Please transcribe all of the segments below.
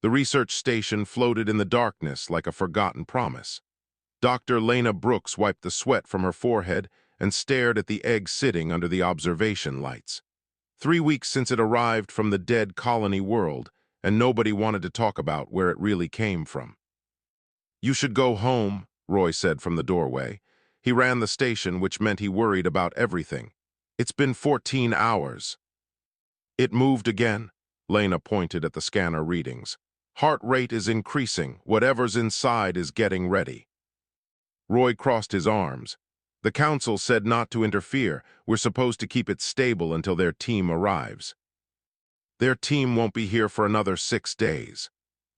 The research station floated in the darkness like a forgotten promise. Dr. Lena Brooks wiped the sweat from her forehead and stared at the egg sitting under the observation lights. 3 weeks since it arrived from the dead colony world, and nobody wanted to talk about where it really came from. "You should go home," Roy said from the doorway. He ran the station, which meant he worried about everything. "It's been 14 hours. "It moved again," Lena pointed at the scanner readings. "Heart rate is increasing. Whatever's inside is getting ready." Roy crossed his arms. "The council said not to interfere. We're supposed to keep it stable until their team arrives." "Their team won't be here for another 6 days."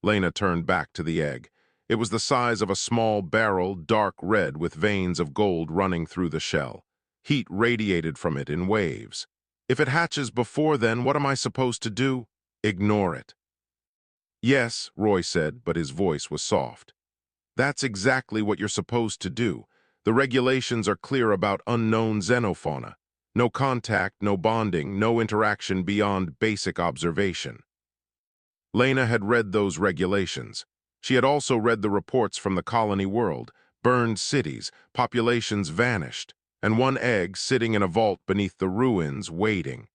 Lena turned back to the egg. It was the size of a small barrel, dark red with veins of gold running through the shell. Heat radiated from it in waves. "If it hatches before then, what am I supposed to do?" "Ignore it." "Yes," Roy said, but his voice was soft. "That's exactly what you're supposed to do. The regulations are clear about unknown xenofauna. No contact, no bonding, no interaction beyond basic observation." Lena had read those regulations. She had also read the reports from the colony world: burned cities, populations vanished, and one egg sitting in a vault beneath the ruins waiting.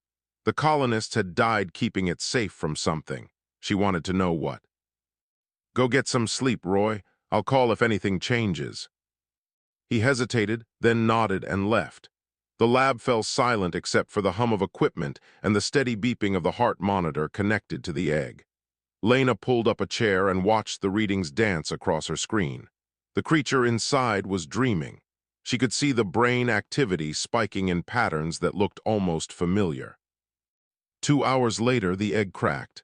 The colonists had died keeping it safe from something. She wanted to know what. "Go get some sleep, Roy. I'll call if anything changes." He hesitated, then nodded and left. The lab fell silent except for the hum of equipment and the steady beeping of the heart monitor connected to the egg. Lena pulled up a chair and watched the readings dance across her screen. The creature inside was dreaming. She could see the brain activity spiking in patterns that looked almost familiar. 2 hours later, the egg cracked.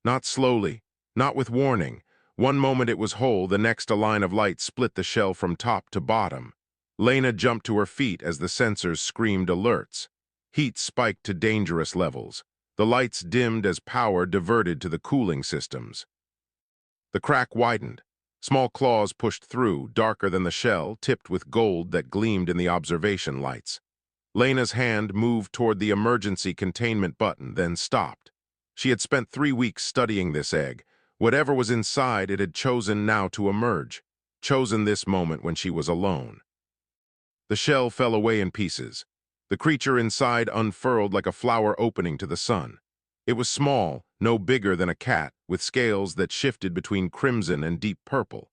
Not slowly, not with warning. One moment it was whole, the next a line of light split the shell from top to bottom. Lena jumped to her feet as the sensors screamed alerts. Heat spiked to dangerous levels. The lights dimmed as power diverted to the cooling systems. The crack widened. Small claws pushed through, darker than the shell, tipped with gold that gleamed in the observation lights. Lena's hand moved toward the emergency containment button, then stopped. She had spent 3 weeks studying this egg. Whatever was inside, it had chosen now to emerge, chosen this moment when she was alone. The shell fell away in pieces. The creature inside unfurled like a flower opening to the sun. It was small, no bigger than a cat, with scales that shifted between crimson and deep purple.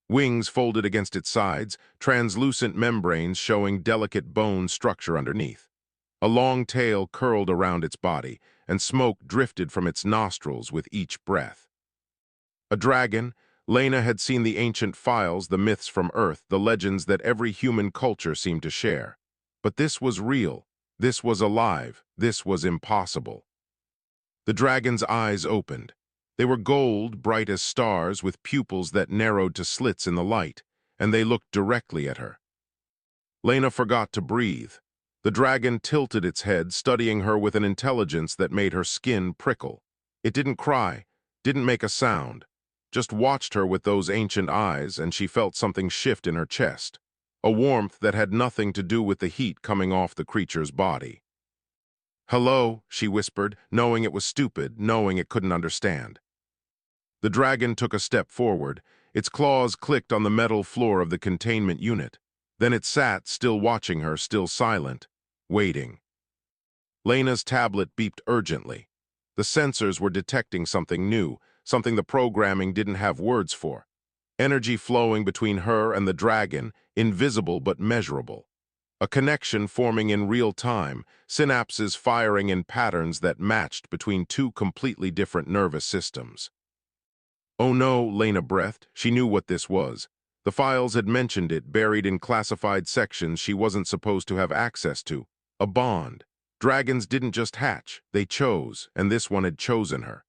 Wings folded against its sides, translucent membranes showing delicate bone structure underneath. A long tail curled around its body, and smoke drifted from its nostrils with each breath. A dragon. Lena had seen the ancient files, the myths from Earth, the legends that every human culture seemed to share. But this was real. This was alive. This was impossible. The dragon's eyes opened. They were gold, bright as stars, with pupils that narrowed to slits in the light, and they looked directly at her. Lena forgot to breathe. The dragon tilted its head, studying her with an intelligence that made her skin prickle. It didn't cry, didn't make a sound, just watched her with those ancient eyes, and she felt something shift in her chest, a warmth that had nothing to do with the heat coming off the creature's body. "Hello," she whispered, knowing it was stupid, knowing it couldn't understand. The dragon took a step forward. Its claws clicked on the metal floor of the containment unit. Then it sat, still watching her, still silent, waiting. Lena's tablet beeped urgently. The sensors were detecting something new, something the programming didn't have words for. Energy flowing between her and the dragon, invisible but measurable. A connection forming in real time, synapses firing in patterns that matched between two completely different nervous systems. "Oh no," Lena breathed. She knew what this was. The files had mentioned it, buried in classified sections she wasn't supposed to have access to. A bond. Dragons didn't just hatch, they chose, and this one had chosen her.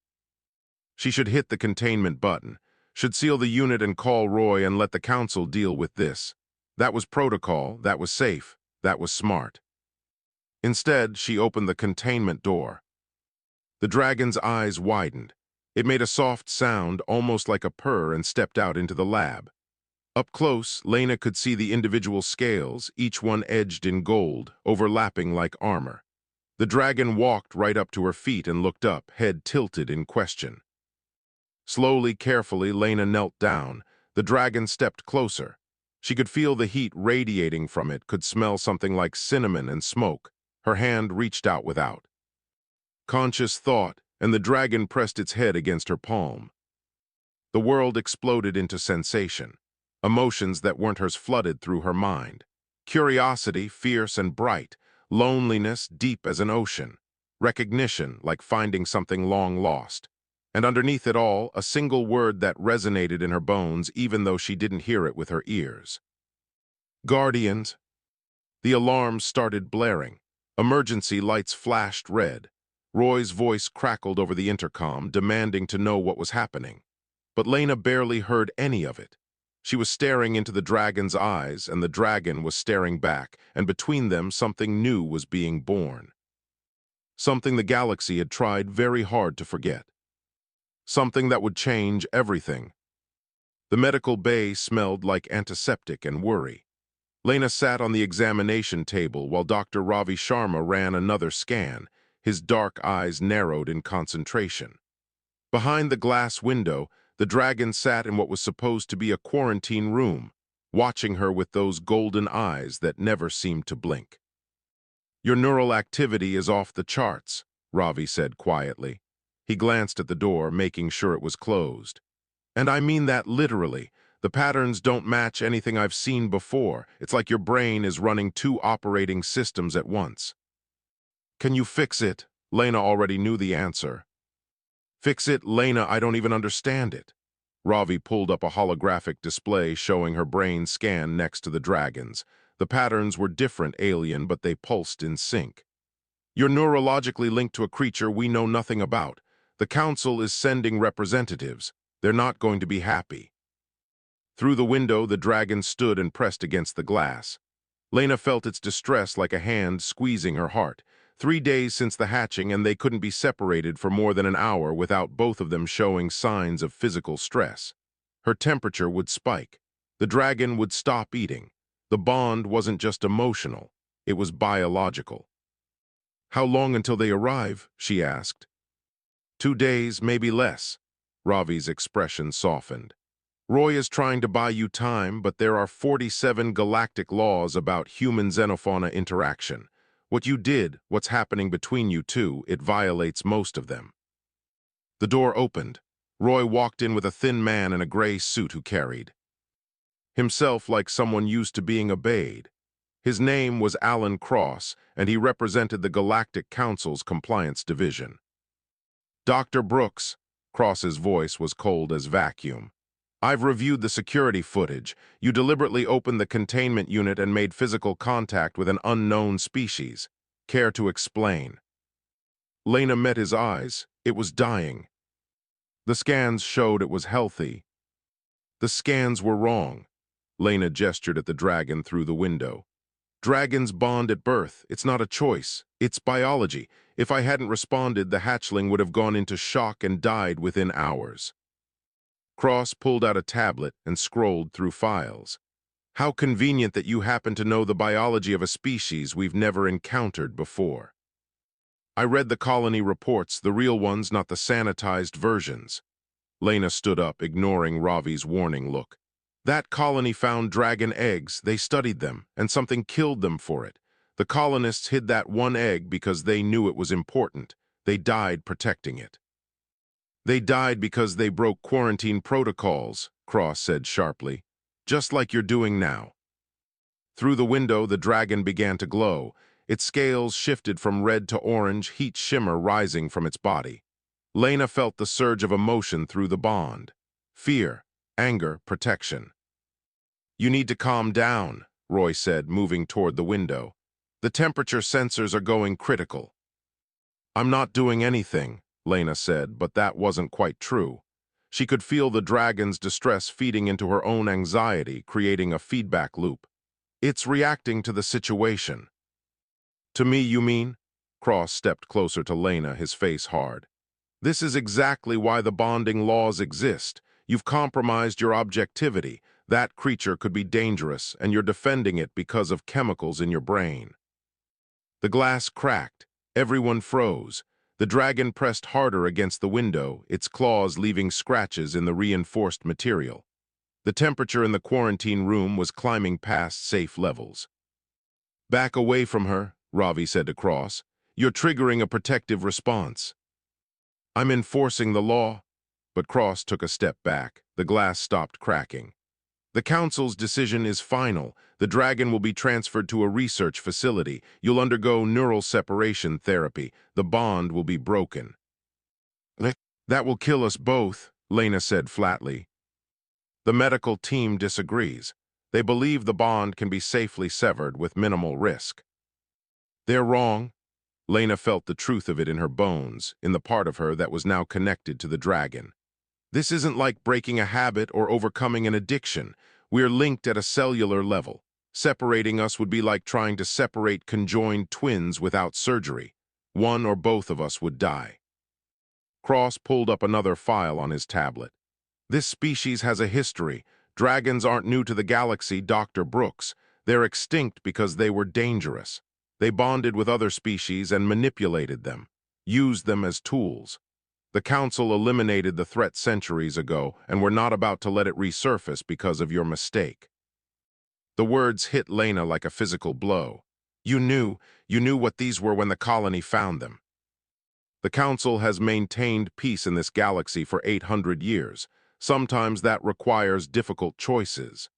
She should hit the containment button, should seal the unit and call Roy and let the council deal with this. That was protocol, that was safe, that was smart. Instead, she opened the containment door. The dragon's eyes widened. It made a soft sound, almost like a purr, and stepped out into the lab. Up close, Lena could see the individual scales, each one edged in gold, overlapping like armor. The dragon walked right up to her feet and looked up, head tilted in question. Slowly, carefully, Lena knelt down. The dragon stepped closer. She could feel the heat radiating from it, could smell something like cinnamon and smoke. Her hand reached out without conscious thought, and the dragon pressed its head against her palm. The world exploded into sensation. Emotions that weren't hers flooded through her mind. Curiosity, fierce and bright. Loneliness, deep as an ocean. Recognition, like finding something long lost. And underneath it all, a single word that resonated in her bones even though she didn't hear it with her ears. Guardians. The alarms started blaring. Emergency lights flashed red. Roy's voice crackled over the intercom, demanding to know what was happening. But Lena barely heard any of it. She was staring into the dragon's eyes, and the dragon was staring back, and between them something new was being born. Something the galaxy had tried very hard to forget. Something that would change everything. The medical bay smelled like antiseptic and worry. Lena sat on the examination table while Dr. Ravi Sharma ran another scan, his dark eyes narrowed in concentration. Behind the glass window, the dragon sat in what was supposed to be a quarantine room, watching her with those golden eyes that never seemed to blink. "Your neural activity is off the charts," Ravi said quietly. He glanced at the door, making sure it was closed. "And I mean that literally. The patterns don't match anything I've seen before. It's like your brain is running two operating systems at once." "Can you fix it?" Lena already knew the answer. "Fix it, Lena, I don't even understand it." Ravi pulled up a holographic display showing her brain scan next to the dragon's. The patterns were different, alien, but they pulsed in sync. "You're neurologically linked to a creature we know nothing about. The Council is sending representatives. They're not going to be happy." Through the window, the dragon stood and pressed against the glass. Lena felt its distress like a hand squeezing her heart. 3 days since the hatching, and they couldn't be separated for more than an hour without both of them showing signs of physical stress. Her temperature would spike. The dragon would stop eating. The bond wasn't just emotional, it was biological. "How long until they arrive?" she asked. 2 days, maybe less." Ravi's expression softened. "Roy is trying to buy you time, but there are 47 galactic laws about human-xenofauna interaction. What you did, what's happening between you two, it violates most of them." The door opened. Roy walked in with a thin man in a gray suit who carried himself like someone used to being obeyed. His name was Alan Cross, and he represented the Galactic Council's Compliance Division. "Dr. Brooks," Cross's voice was cold as vacuum. "I've reviewed the security footage. You deliberately opened the containment unit and made physical contact with an unknown species. Care to explain?" Lena met his eyes. It was dying. "The scans showed it was healthy." "The scans were wrong." Lena gestured at the dragon through the window. "Dragons bond at birth. It's not a choice. It's biology. If I hadn't responded, the hatchling would have gone into shock and died within hours." Cross pulled out a tablet and scrolled through files. "How convenient that you happen to know the biology of a species we've never encountered before." "I read the colony reports, the real ones, not the sanitized versions." Lena stood up, ignoring Ravi's warning look. "That colony found dragon eggs, they studied them, and something killed them for it. The colonists hid that one egg because they knew it was important. They died protecting it." "They died because they broke quarantine protocols," Cross said sharply. "Just like you're doing now." Through the window, the dragon began to glow. Its scales shifted from red to orange, heat shimmer rising from its body. Lena felt the surge of emotion through the bond. Fear, anger, protection. "You need to calm down," Roy said, moving toward the window. "The temperature sensors are going critical." "I'm not doing anything," Lena said, but that wasn't quite true. She could feel the dragon's distress feeding into her own anxiety, creating a feedback loop. "It's reacting to the situation." "To me, you mean?" Cross stepped closer to Lena, his face hard. "This is exactly why the bonding laws exist. You've compromised your objectivity. That creature could be dangerous, and you're defending it because of chemicals in your brain." The glass cracked. Everyone froze. The dragon pressed harder against the window, its claws leaving scratches in the reinforced material. The temperature in the quarantine room was climbing past safe levels. "Back away from her," Ravi said to Cross. "You're triggering a protective response." "I'm enforcing the law." But Cross took a step back. The glass stopped cracking. "The council's decision is final. The dragon will be transferred to a research facility. You'll undergo neural separation therapy. The bond will be broken." "That will kill us both," Lena said flatly. The medical team disagrees. They believe the bond can be safely severed with minimal risk. "They're wrong." Lena felt the truth of it in her bones, in the part of her that was now connected to the dragon. "This isn't like breaking a habit or overcoming an addiction. We're linked at a cellular level. Separating us would be like trying to separate conjoined twins without surgery. One or both of us would die." Cross pulled up another file on his tablet. "This species has a history. Dragons aren't new to the galaxy, Dr. Brooks. They're extinct because they were dangerous. They bonded with other species and manipulated them, used them as tools. The Council eliminated the threat centuries ago, and we're not about to let it resurface because of your mistake." The words hit Lena like a physical blow. You knew what these were when the colony found them." "The Council has maintained peace in this galaxy for 800 years. Sometimes that requires difficult choices."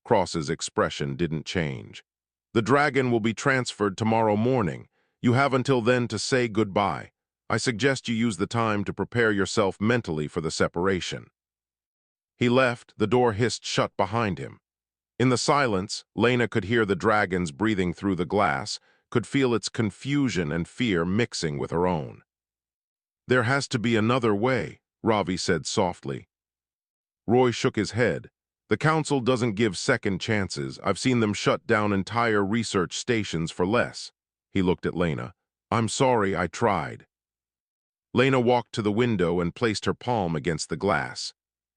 Cross's expression didn't change. "The dragon will be transferred tomorrow morning. You have until then to say goodbye. I suggest you use the time to prepare yourself mentally for the separation." He left, the door hissed shut behind him. In the silence, Lena could hear the dragon's breathing through the glass, could feel its confusion and fear mixing with her own. "There has to be another way," Ravi said softly. Roy shook his head. "The Council doesn't give second chances. I've seen them shut down entire research stations for less." He looked at Lena. "I'm sorry I tried." Lena walked to the window and placed her palm against the glass.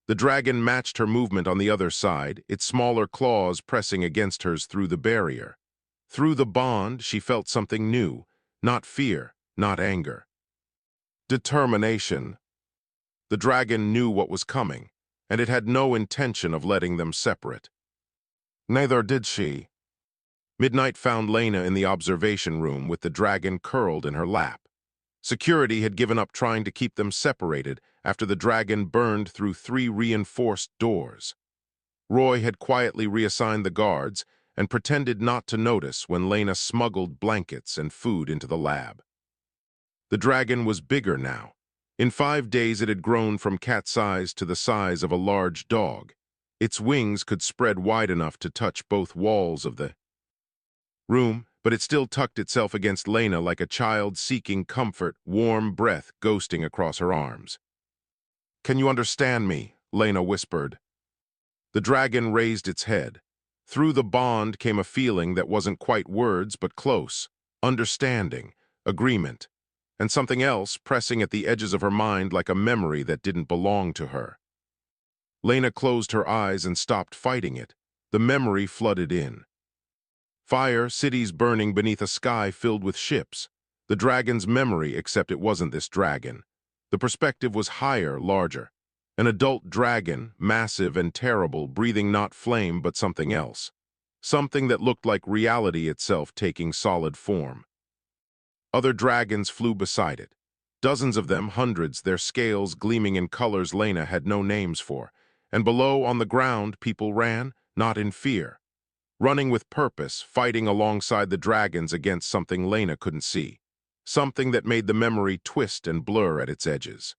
The dragon matched her movement on the other side, its smaller claws pressing against hers through the barrier. Through the bond, she felt something new, not fear, not anger. Determination. The dragon knew what was coming, and it had no intention of letting them separate. Neither did she. Midnight found Lena in the observation room with the dragon curled in her lap. Security had given up trying to keep them separated after the dragon burned through 3 reinforced doors. Roy had quietly reassigned the guards and pretended not to notice when Lena smuggled blankets and food into the lab. The dragon was bigger now. In 5 days it had grown from cat size to the size of a large dog. Its wings could spread wide enough to touch both walls of the room, but it still tucked itself against Lena like a child seeking comfort, warm breath ghosting across her arms. "Can you understand me?" Lena whispered. The dragon raised its head. Through the bond came a feeling that wasn't quite words but close, understanding, agreement, and something else pressing at the edges of her mind like a memory that didn't belong to her. Lena closed her eyes and stopped fighting it. The memory flooded in. Fire, cities burning beneath a sky filled with ships. The dragon's memory, except it wasn't this dragon. The perspective was higher, larger. An adult dragon, massive and terrible, breathing not flame but something else. Something that looked like reality itself taking solid form. Other dragons flew beside it. Dozens of them, hundreds, their scales gleaming in colors Lena had no names for. And below, on the ground, people ran, not in fear. Running with purpose, fighting alongside the dragons against something Lena couldn't see. Something that made the memory twist and blur at its edges.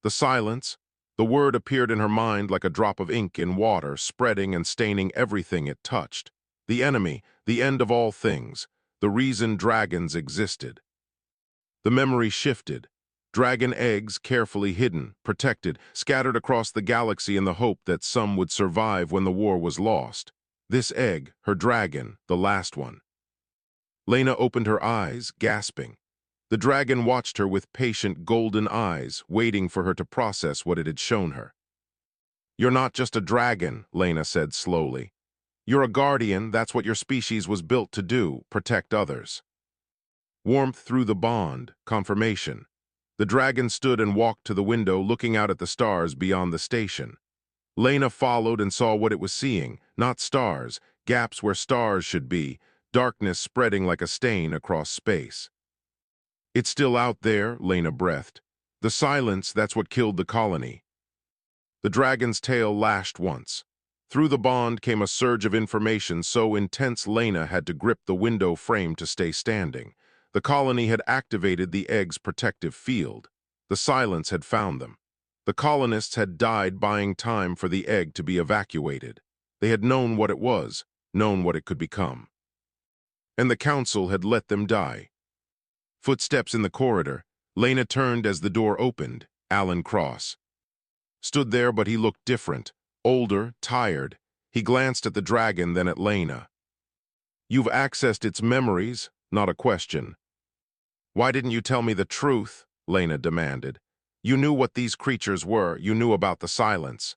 The silence. The word appeared in her mind like a drop of ink in water, spreading and staining everything it touched. The enemy, the end of all things, the reason dragons existed. The memory shifted. Dragon eggs, carefully hidden, protected, scattered across the galaxy in the hope that some would survive when the war was lost. This egg, her dragon, the last one. Lena opened her eyes, gasping. The dragon watched her with patient golden eyes, waiting for her to process what it had shown her. "You're not just a dragon," Lena said slowly. "You're a guardian. That's what your species was built to do, protect others." Warmth through the bond, confirmation. The dragon stood and walked to the window, looking out at the stars beyond the station. Lena followed and saw what it was seeing, not stars, gaps where stars should be, darkness spreading like a stain across space. It's still out there, Lena breathed. The silence, that's what killed the colony. The dragon's tail lashed once. Through the bond came a surge of information so intense Lena had to grip the window frame to stay standing. The colony had activated the egg's protective field. The silence had found them. The colonists had died buying time for the egg to be evacuated. They had known what it was, known what it could become. And the council had let them die. Footsteps in the corridor. Lena turned as the door opened. Alan Cross stood there, but he looked different. Older, tired. He glanced at the dragon, then at Lena. You've accessed its memories, not a question. Why didn't you tell me the truth? Lena demanded. You knew what these creatures were. You knew about the silence.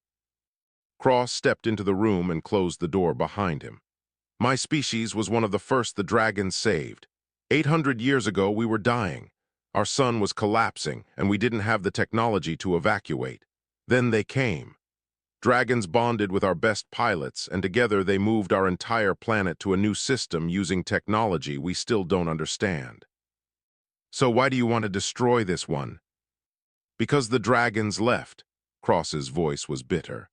Cross stepped into the room and closed the door behind him. My species was one of the first the dragons saved. 800 years ago, we were dying. Our sun was collapsing, and we didn't have the technology to evacuate. Then they came. Dragons bonded with our best pilots, and together they moved our entire planet to a new system using technology we still don't understand. So why do you want to destroy this one? Because the dragons left. Cross's voice was bitter.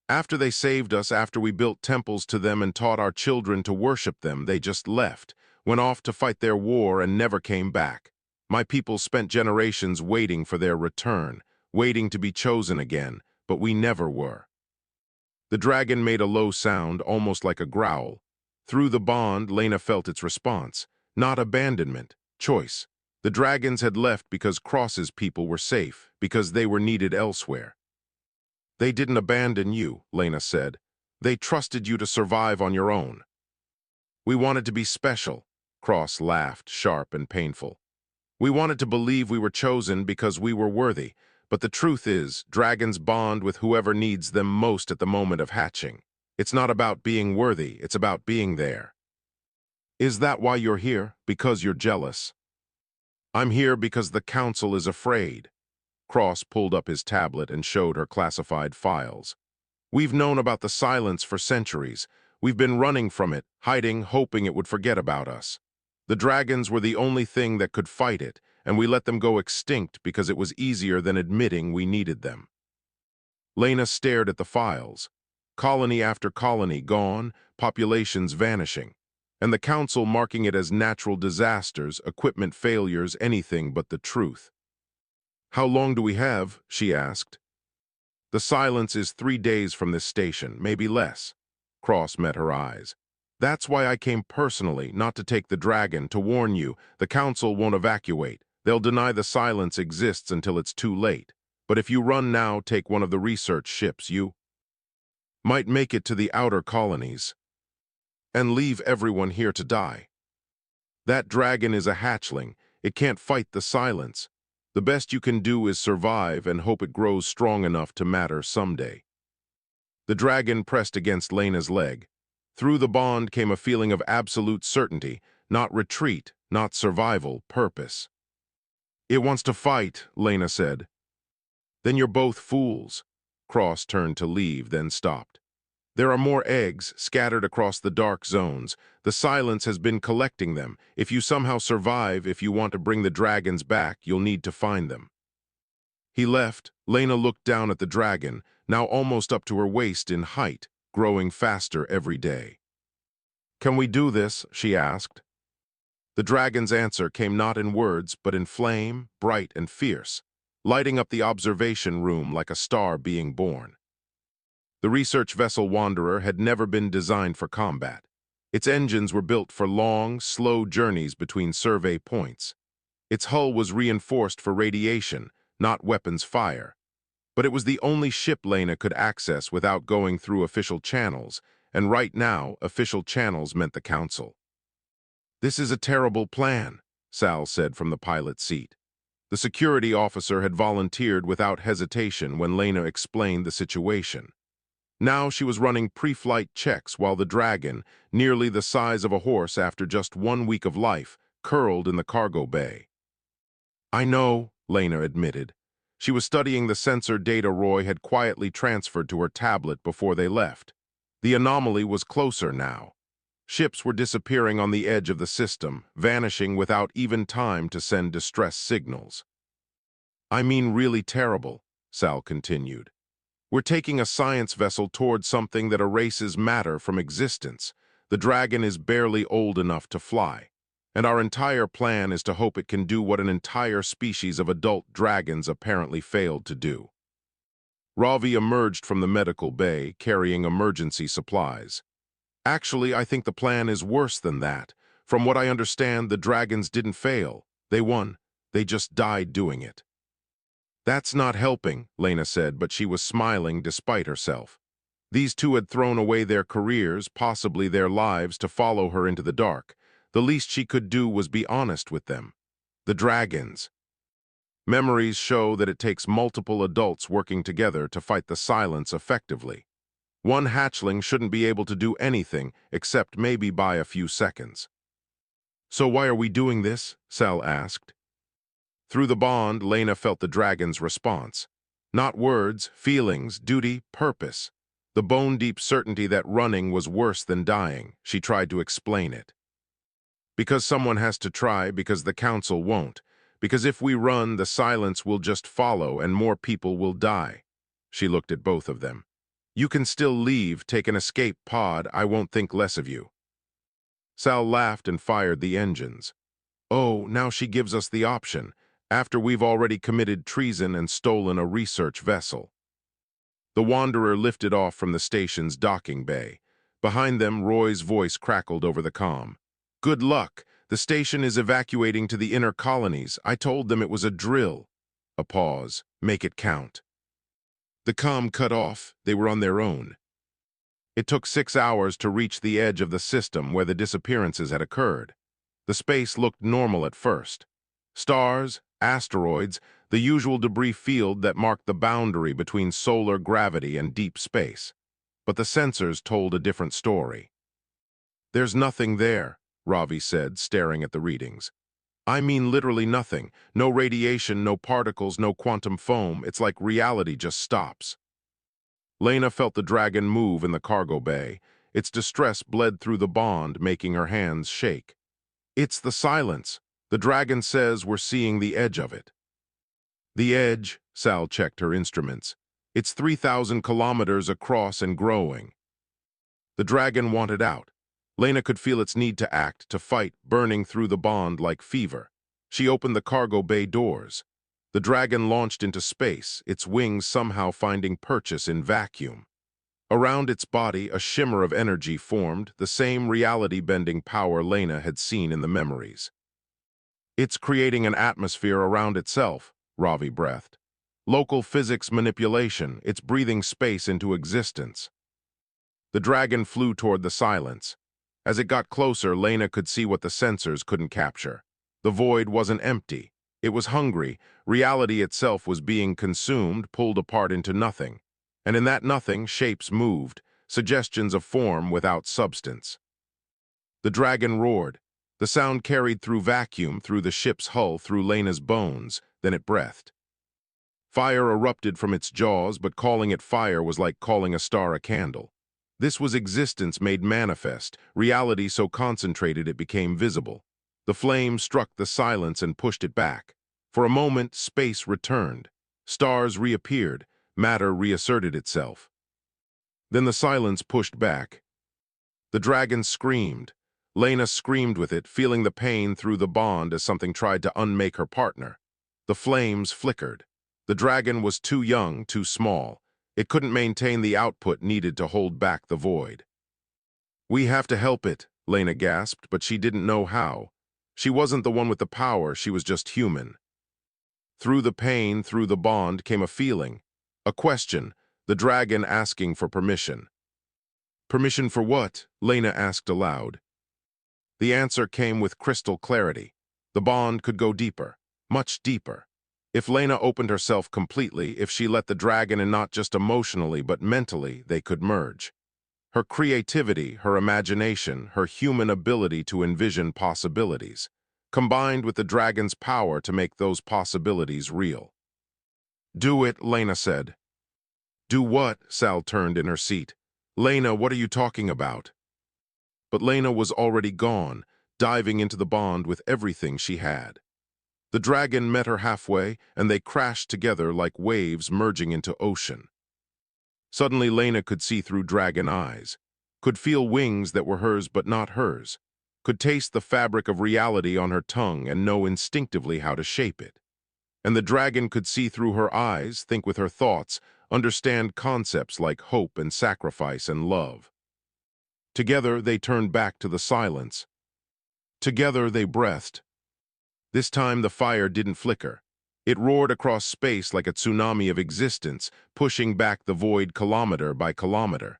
After they saved us, after we built temples to them and taught our children to worship them, they just left, went off to fight their war and never came back. My people spent generations waiting for their return, waiting to be chosen again, but we never were. The dragon made a low sound, almost like a growl. Through the bond, Lena felt its response. Not abandonment, choice. The dragons had left because Cross's people were safe, because they were needed elsewhere. They didn't abandon you, Lena said. They trusted you to survive on your own. We wanted to be special. Cross laughed, sharp and painful. We wanted to believe we were chosen because we were worthy. But the truth is, dragons bond with whoever needs them most at the moment of hatching. It's not about being worthy, it's about being there. Is that why you're here? Because you're jealous? I'm here because the council is afraid. Cross pulled up his tablet and showed her classified files. We've known about the silence for centuries. We've been running from it, hiding, hoping it would forget about us. The dragons were the only thing that could fight it, and we let them go extinct because it was easier than admitting we needed them. Lena stared at the files. Colony after colony gone, populations vanishing, and the council marking it as natural disasters, equipment failures, anything but the truth. How long do we have? She asked. The silence is 3 days from this station, maybe less. Cross met her eyes. That's why I came personally, not to take the dragon, to warn you. The council won't evacuate. They'll deny the silence exists until it's too late. But if you run now, take one of the research ships, you might make it to the outer colonies and leave everyone here to die. That dragon is a hatchling. It can't fight the silence. The best you can do is survive and hope it grows strong enough to matter someday. The dragon pressed against Lena's leg. Through the bond came a feeling of absolute certainty, not retreat, not survival, purpose. It wants to fight, Lena said. Then you're both fools. Cross turned to leave, then stopped. There are more eggs scattered across the dark zones. The silence has been collecting them. If you somehow survive, if you want to bring the dragons back, you'll need to find them. He left. Lena looked down at the dragon, now almost up to her waist in height, growing faster every day. Can we do this? She asked. The dragon's answer came not in words, but in flame, bright and fierce, lighting up the observation room like a star being born. The research vessel Wanderer had never been designed for combat. Its engines were built for long, slow journeys between survey points. Its hull was reinforced for radiation, not weapons fire. But it was the only ship Lena could access without going through official channels, and right now, official channels meant the council. This is a terrible plan, Sal said from the pilot's seat. The security officer had volunteered without hesitation when Lena explained the situation. Now she was running pre-flight checks while the dragon, nearly the size of a horse after just 1 week of life, curled in the cargo bay. I know, Lena admitted. She was studying the sensor data Roy had quietly transferred to her tablet before they left. The anomaly was closer now. Ships were disappearing on the edge of the system, vanishing without even time to send distress signals. I mean really terrible, Sal continued. We're taking a science vessel towards something that erases matter from existence. The dragon is barely old enough to fly, and our entire plan is to hope it can do what an entire species of adult dragons apparently failed to do. Ravi emerged from the medical bay, carrying emergency supplies. Actually, I think the plan is worse than that. From what I understand, the dragons didn't fail. They won. They just died doing it. That's not helping, Lena said, but she was smiling despite herself. These two had thrown away their careers, possibly their lives, to follow her into the dark. The least she could do was be honest with them. The dragons. Memories show that it takes multiple adults working together to fight the silence effectively. One hatchling shouldn't be able to do anything except maybe buy a few seconds. So why are we doing this? Sal asked. Through the bond, Lena felt the dragon's response. Not words, feelings, duty, purpose. The bone-deep certainty that running was worse than dying. She tried to explain it. Because someone has to try, because the council won't. Because if we run, the silence will just follow and more people will die. She looked at both of them. You can still leave, take an escape pod, I won't think less of you. Sal laughed and fired the engines. Oh, now she gives us the option, after we've already committed treason and stolen a research vessel. The Wanderer lifted off from the station's docking bay. Behind them, Roy's voice crackled over the comm. Good luck. The station is evacuating to the inner colonies. I told them it was a drill. A pause. Make it count. The comm cut off. They were on their own. It took 6 hours to reach the edge of the system where the disappearances had occurred. The space looked normal at first. Stars, asteroids, the usual debris field that marked the boundary between solar gravity and deep space. But the sensors told a different story. There's nothing there, Ravi said, staring at the readings. I mean literally nothing. No radiation, no particles, no quantum foam. It's like reality just stops. Lena felt the dragon move in the cargo bay. Its distress bled through the bond, making her hands shake. It's the silence. The dragon says we're seeing the edge of it. The edge, Sal checked her instruments. It's 3,000 kilometers across and growing. The dragon wanted out. Lena could feel its need to act, to fight, burning through the bond like fever. She opened the cargo bay doors. The dragon launched into space, its wings somehow finding purchase in vacuum. Around its body, a shimmer of energy formed, the same reality-bending power Lena had seen in the memories. It's creating an atmosphere around itself, Ravi breathed. Local physics manipulation, it's breathing space into existence. The dragon flew toward the silence. As it got closer, Lena could see what the sensors couldn't capture. The void wasn't empty. It was hungry. Reality itself was being consumed, pulled apart into nothing. And in that nothing, shapes moved, suggestions of form without substance. The dragon roared. The sound carried through vacuum, through the ship's hull, through Lena's bones, then it breathed. Fire erupted from its jaws, but calling it fire was like calling a star a candle. This was existence made manifest, reality so concentrated it became visible. The flame struck the silence and pushed it back. For a moment, space returned. Stars reappeared. Matter reasserted itself. Then the silence pushed back. The dragon screamed. Lena screamed with it, feeling the pain through the bond as something tried to unmake her partner. The flames flickered. The dragon was too young, too small. It couldn't maintain the output needed to hold back the void. We have to help it, Lena gasped, but she didn't know how. She wasn't the one with the power, she was just human. Through the pain, through the bond, came a feeling. A question, the dragon asking for permission. Permission for what? Lena asked aloud. The answer came with crystal clarity. The bond could go deeper, much deeper. If Lena opened herself completely, if she let the dragon in not just emotionally but mentally, they could merge. Her creativity, her imagination, her human ability to envision possibilities. combined with the dragon's power to make those possibilities real. "Do it," Lena said. "Do what?" Sal turned in her seat. "Lena, what are you talking about?" But Lena was already gone, diving into the bond with everything she had. The dragon met her halfway, and they crashed together like waves merging into ocean. Suddenly Lena could see through dragon eyes, could feel wings that were hers but not hers, could taste the fabric of reality on her tongue and know instinctively how to shape it. And the dragon could see through her eyes, think with her thoughts, understand concepts like hope and sacrifice and love. Together they turned back to the silence. Together they breathed. This time the fire didn't flicker. It roared across space like a tsunami of existence, pushing back the void kilometer by kilometer.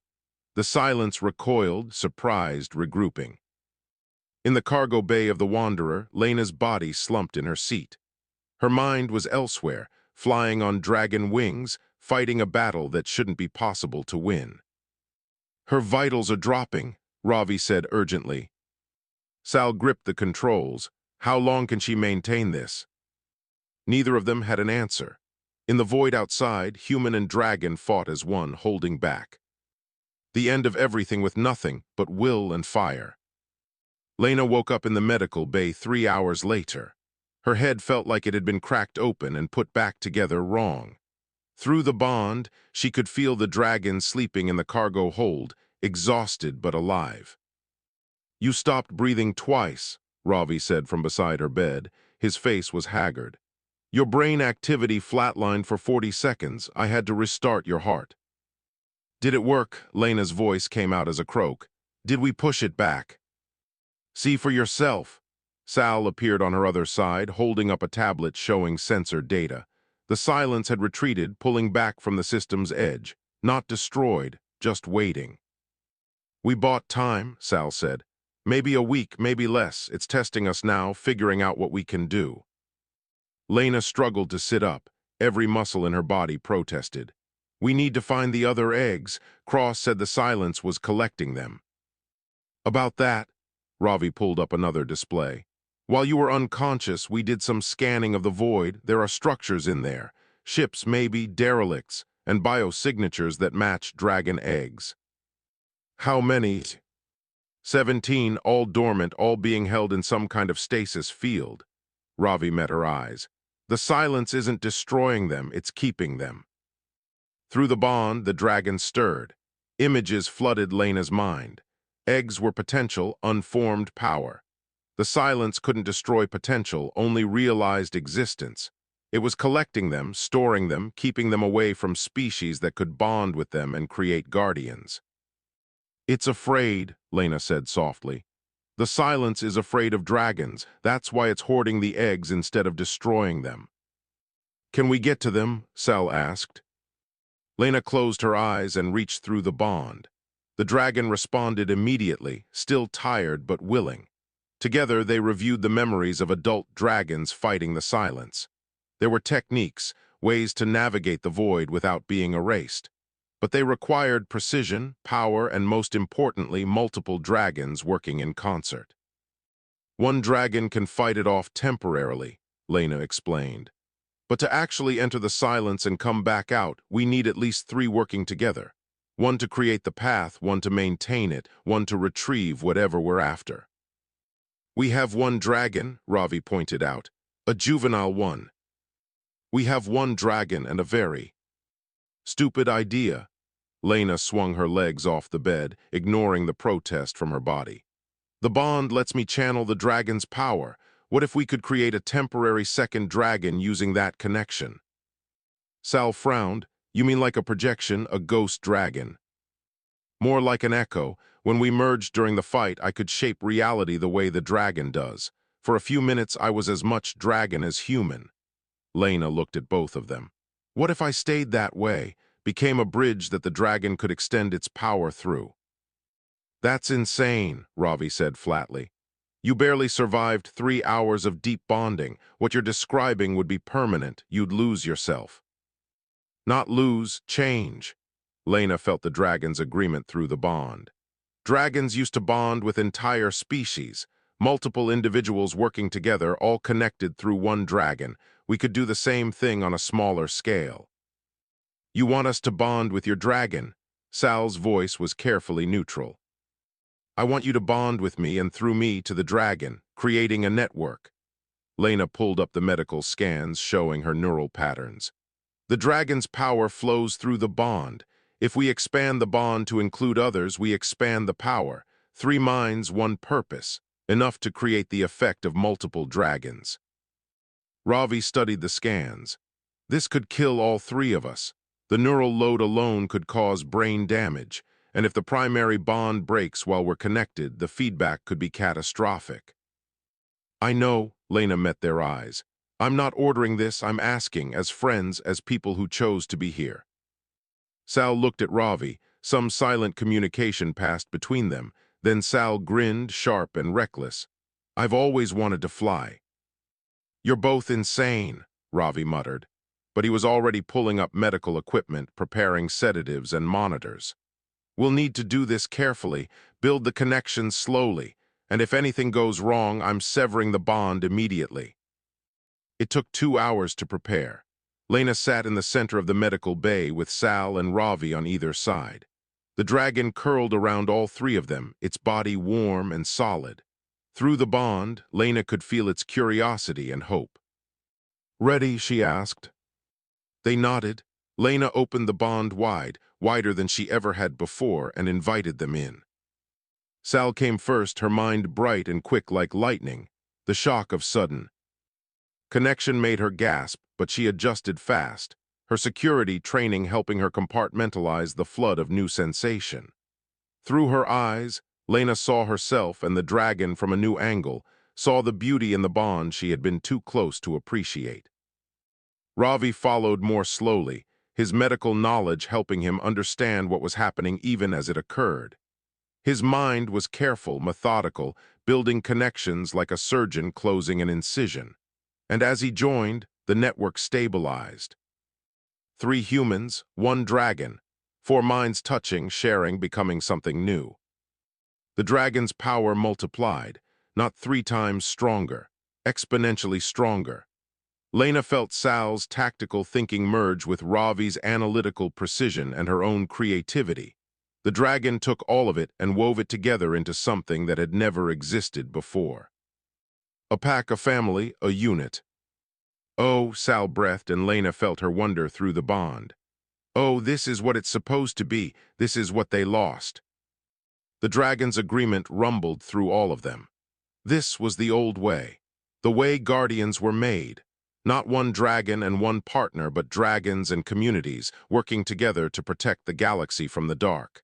The silence recoiled, surprised, regrouping. In the cargo bay of the Wanderer, Lena's body slumped in her seat. Her mind was elsewhere, flying on dragon wings, fighting a battle that shouldn't be possible to win. "Her vitals are dropping," Ravi said urgently. Sal gripped the controls. How long can she maintain this? Neither of them had an answer. In the void outside, human and dragon fought as one, holding back. The end of everything with nothing but will and fire. Lena woke up in the medical bay 3 hours later. Her head felt like it had been cracked open and put back together wrong. Through the bond, she could feel the dragon sleeping in the cargo hold, exhausted but alive. "You stopped breathing twice," Ravi said from beside her bed. His face was haggard. "Your brain activity flatlined for 40 seconds. I had to restart your heart." "Did it work?" Lena's voice came out as a croak. "Did we push it back?" "See for yourself." Sal appeared on her other side, holding up a tablet showing sensor data. The silence had retreated, pulling back from the system's edge. Not destroyed, just waiting. "We bought time," Sal said. "Maybe a week, maybe less. It's testing us now, figuring out what we can do." Lena struggled to sit up. Every muscle in her body protested. "We need to find the other eggs." Cross said the silence was collecting them. "About that," Ravi pulled up another display. "While you were unconscious, we did some scanning of the void. There are structures in there. Ships, maybe, derelicts, and biosignatures that match dragon eggs." "How many?" 17, all dormant, all being held in some kind of stasis field. Ravi met her eyes. "The silence isn't destroying them, it's keeping them." Through the bond, the dragon stirred. Images flooded Lena's mind. Eggs were potential, unformed power. The silence couldn't destroy potential, only realized existence. It was collecting them, storing them, keeping them away from species that could bond with them and create guardians. "It's afraid," Lena said softly. "The silence is afraid of dragons. That's why it's hoarding the eggs instead of destroying them." "Can we get to them?" Sal asked. Lena closed her eyes and reached through the bond. The dragon responded immediately, still tired but willing. Together they reviewed the memories of adult dragons fighting the silence. There were techniques, ways to navigate the void without being erased. But they required precision, power, and most importantly, multiple dragons working in concert. "One dragon can fight it off temporarily," Lena explained. "But to actually enter the silence and come back out, we need at least 3 working together. One to create the path, one to maintain it, one to retrieve whatever we're after." "We have one dragon," Ravi pointed out. "A juvenile one." "We have one dragon and a very stupid idea." Lena swung her legs off the bed, ignoring the protest from her body. "The bond lets me channel the dragon's power. What if we could create a temporary second dragon using that connection?" Sal frowned. "You mean like a projection, a ghost dragon?" "More like an echo. When we merged during the fight, I could shape reality the way the dragon does. For a few minutes, I was as much dragon as human." Lena looked at both of them. "What if I stayed that way, became a bridge that the dragon could extend its power through?" "That's insane," Ravi said flatly. "You barely survived 3 hours of deep bonding. What you're describing would be permanent. You'd lose yourself." "Not lose, change." Lena felt the dragon's agreement through the bond. "Dragons used to bond with entire species. Multiple individuals working together, all connected through one dragon. We could do the same thing on a smaller scale. You want us to bond with your dragon? Sal's voice was carefully neutral. I want you to bond with me and through me to the dragon, creating a network. Lena pulled up the medical scans showing her neural patterns. The dragon's power flows through the bond. If we expand the bond to include others, we expand the power. 3 minds, 1 purpose, enough to create the effect of multiple dragons. Ravi studied the scans. This could kill all 3 of us. The neural load alone could cause brain damage, and if the primary bond breaks while we're connected, the feedback could be catastrophic. I know, Lena met their eyes. I'm not ordering this, I'm asking, as friends, as people who chose to be here. Sal looked at Ravi. Some silent communication passed between them. Then Sal grinned, sharp and reckless. I've always wanted to fly. You're both insane, Ravi muttered. But he was already pulling up medical equipment, preparing sedatives and monitors. We'll need to do this carefully, build the connections slowly, and if anything goes wrong, I'm severing the bond immediately. It took 2 hours to prepare. Lena sat in the center of the medical bay with Sal and Ravi on either side. The dragon curled around all 3 of them, its body warm and solid. Through the bond, Lena could feel its curiosity and hope. Ready? She asked. They nodded. Lena opened the bond wide, wider than she ever had before, and invited them in. Sal came first, her mind bright and quick like lightning. The shock of sudden connection made her gasp, but she adjusted fast, her security training helping her compartmentalize the flood of new sensation. Through her eyes, Lena saw herself and the dragon from a new angle, saw the beauty in the bond she had been too close to appreciate. Ravi followed more slowly, his medical knowledge helping him understand what was happening even as it occurred. His mind was careful, methodical, building connections like a surgeon closing an incision. And as he joined, the network stabilized. 3 humans, 1 dragon, 4 minds touching, sharing, becoming something new. The dragon's power multiplied, not 3 times stronger, exponentially stronger. Lena felt Sal's tactical thinking merge with Ravi's analytical precision and her own creativity. The dragon took all of it and wove it together into something that had never existed before. A pack, a family, a unit. Oh, Sal breathed and Lena felt her wonder through the bond. Oh, this is what it's supposed to be. This is what they lost. The dragon's agreement rumbled through all of them. This was the old way. The way guardians were made. Not 1 dragon and 1 partner, but dragons and communities working together to protect the galaxy from the dark.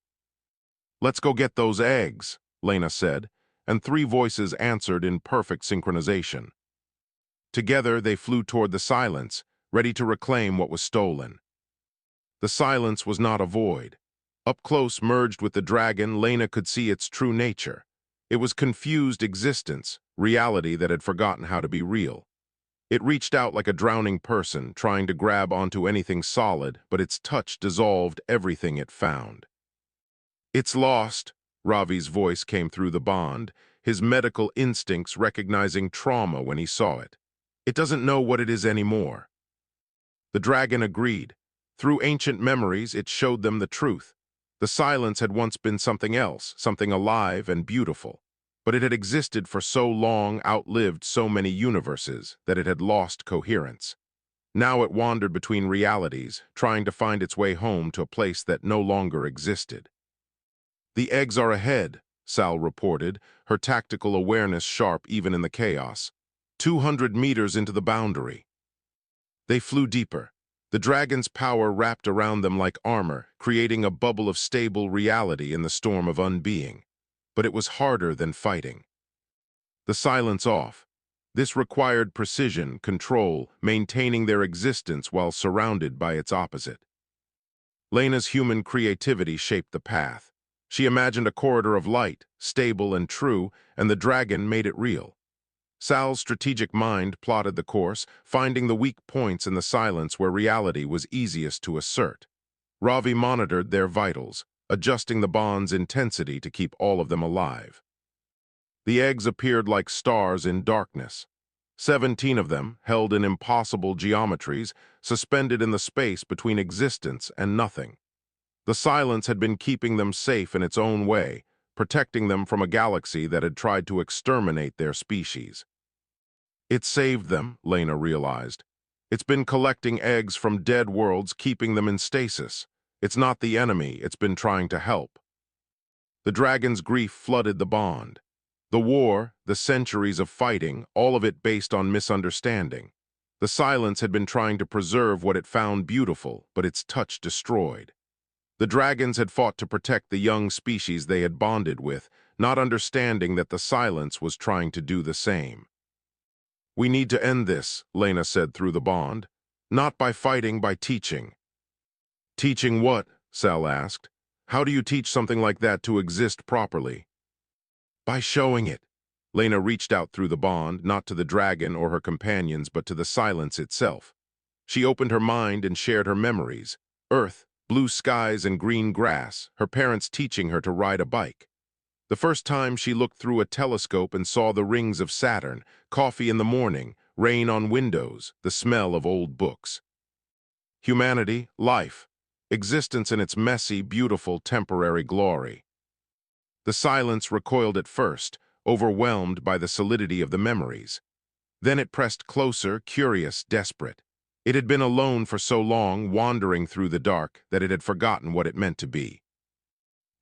Let's go get those eggs, Lena said, and 3 voices answered in perfect synchronization. Together they flew toward the silence, ready to reclaim what was stolen. The silence was not a void. Up close, merged with the dragon, Lena could see its true nature. It was confused existence, reality that had forgotten how to be real. It reached out like a drowning person, trying to grab onto anything solid, but its touch dissolved everything it found. It's lost, Ravi's voice came through the bond, his medical instincts recognizing trauma when he saw it. It doesn't know what it is anymore. The dragon agreed. Through ancient memories, it showed them the truth. The silence had once been something else, something alive and beautiful. But it had existed for so long, outlived so many universes, that it had lost coherence. Now it wandered between realities, trying to find its way home to a place that no longer existed. The eggs are ahead, Sal reported, her tactical awareness sharp even in the chaos. 200 meters into the boundary. They flew deeper. The dragon's power wrapped around them like armor, creating a bubble of stable reality in the storm of unbeing. But it was harder than fighting. The silence off. This required precision, control, maintaining their existence while surrounded by its opposite. Lena's human creativity shaped the path. She imagined a corridor of light, stable and true, and the dragon made it real. Sal's strategic mind plotted the course, finding the weak points in the silence where reality was easiest to assert. Ravi monitored their vitals, adjusting the bond's intensity to keep all of them alive. The eggs appeared like stars in darkness. 17 of them, held in impossible geometries, suspended in the space between existence and nothing. The silence had been keeping them safe in its own way, protecting them from a galaxy that had tried to exterminate their species. It saved them, Lena realized. It's been collecting eggs from dead worlds, keeping them in stasis. It's not the enemy, it's been trying to help. The dragon's grief flooded the bond. The war, the centuries of fighting, all of it based on misunderstanding. The silence had been trying to preserve what it found beautiful, but its touch destroyed. The dragons had fought to protect the young species they had bonded with, not understanding that the silence was trying to do the same. "We need to end this," Lena said through the bond. "Not by fighting, by teaching." "Teaching what?" Sal asked. "How do you teach something like that to exist properly?" "By showing it." Lena reached out through the bond, not to the dragon or her companions, but to the silence itself. She opened her mind and shared her memories. Earth, blue skies and green grass, her parents teaching her to ride a bike. The first time she looked through a telescope and saw the rings of Saturn, coffee in the morning, rain on windows, the smell of old books. Humanity, life, existence in its messy, beautiful, temporary glory. The silence recoiled at first, overwhelmed by the solidity of the memories. Then it pressed closer, curious, desperate. It had been alone for so long, wandering through the dark, that it had forgotten what it meant to be.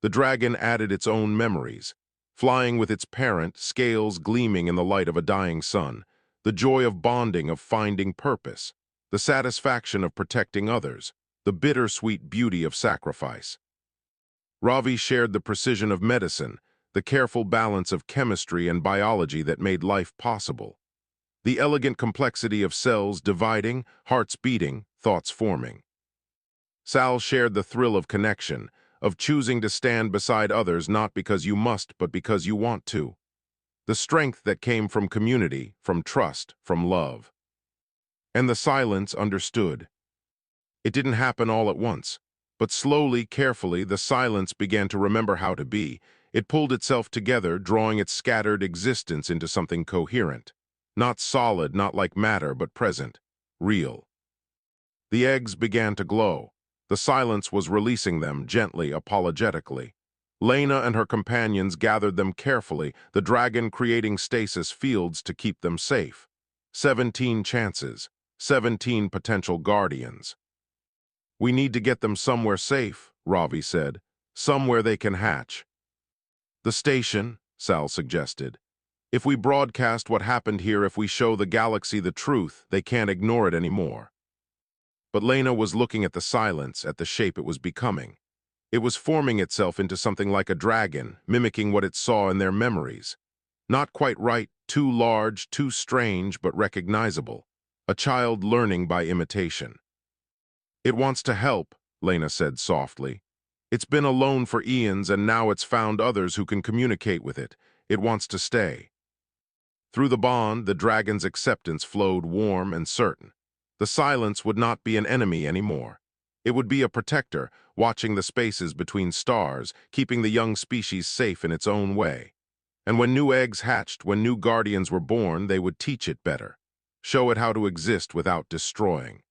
The dragon added its own memories, flying with its parent, scales gleaming in the light of a dying sun, the joy of bonding, of finding purpose, the satisfaction of protecting others, the bittersweet beauty of sacrifice. Ravi shared the precision of medicine, the careful balance of chemistry and biology that made life possible, the elegant complexity of cells dividing, hearts beating, thoughts forming. Sal shared the thrill of connection, of choosing to stand beside others not because you must, but because you want to. The strength that came from community, from trust, from love. And the silence understood. It didn't happen all at once, but slowly, carefully, the silence began to remember how to be. It pulled itself together, drawing its scattered existence into something coherent. Not solid, not like matter, but present, real. The eggs began to glow. The silence was releasing them, gently, apologetically. Lena and her companions gathered them carefully, the dragon creating stasis fields to keep them safe. 17 chances, 17 potential guardians. "We need to get them somewhere safe," Ravi said. "Somewhere they can hatch." "The station," Sal suggested. "If we broadcast what happened here, if we show the galaxy the truth, they can't ignore it anymore." But Lena was looking at the silence, at the shape it was becoming. It was forming itself into something like a dragon, mimicking what it saw in their memories. Not quite right, too large, too strange, but recognizable. A child learning by imitation. "It wants to help," Lena said softly. "It's been alone for eons, and now it's found others who can communicate with it. It wants to stay." Through the bond, the dragon's acceptance flowed warm and certain. The silence would not be an enemy anymore. It would be a protector, watching the spaces between stars, keeping the young species safe in its own way. And when new eggs hatched, when new guardians were born, they would teach it better, show it how to exist without destroying.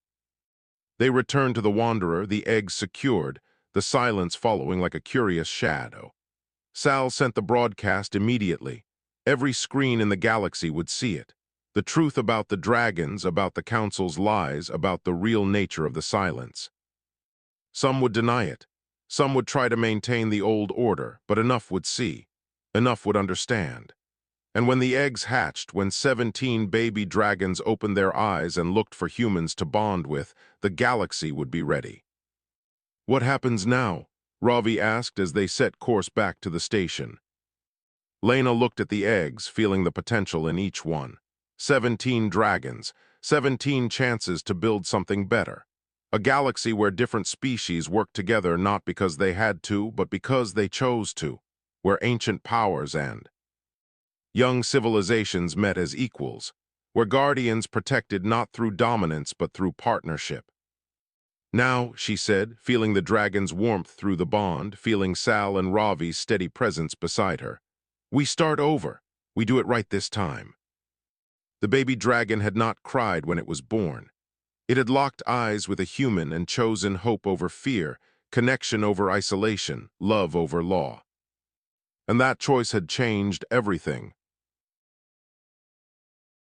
They returned to the Wanderer, the eggs secured, the silence following like a curious shadow. Sal sent the broadcast immediately. Every screen in the galaxy would see it. The truth about the dragons, about the Council's lies, about the real nature of the silence. Some would deny it. Some would try to maintain the old order, but enough would see. Enough would understand. And when the eggs hatched, when 17 baby dragons opened their eyes and looked for humans to bond with, the galaxy would be ready. "What happens now?" Ravi asked as they set course back to the station. Lena looked at the eggs, feeling the potential in each one. 17 dragons, 17 chances to build something better. A galaxy where different species work together not because they had to, but because they chose to. Where ancient powers and young civilizations met as equals. Where guardians protected not through dominance, but through partnership. "Now," she said, feeling the dragon's warmth through the bond, feeling Sal and Ravi's steady presence beside her. "We start over. We do it right this time. The baby dragon had not cried when it was born. It had locked eyes with a human and chosen hope over fear, connection over isolation, love over law. And that choice had changed everything.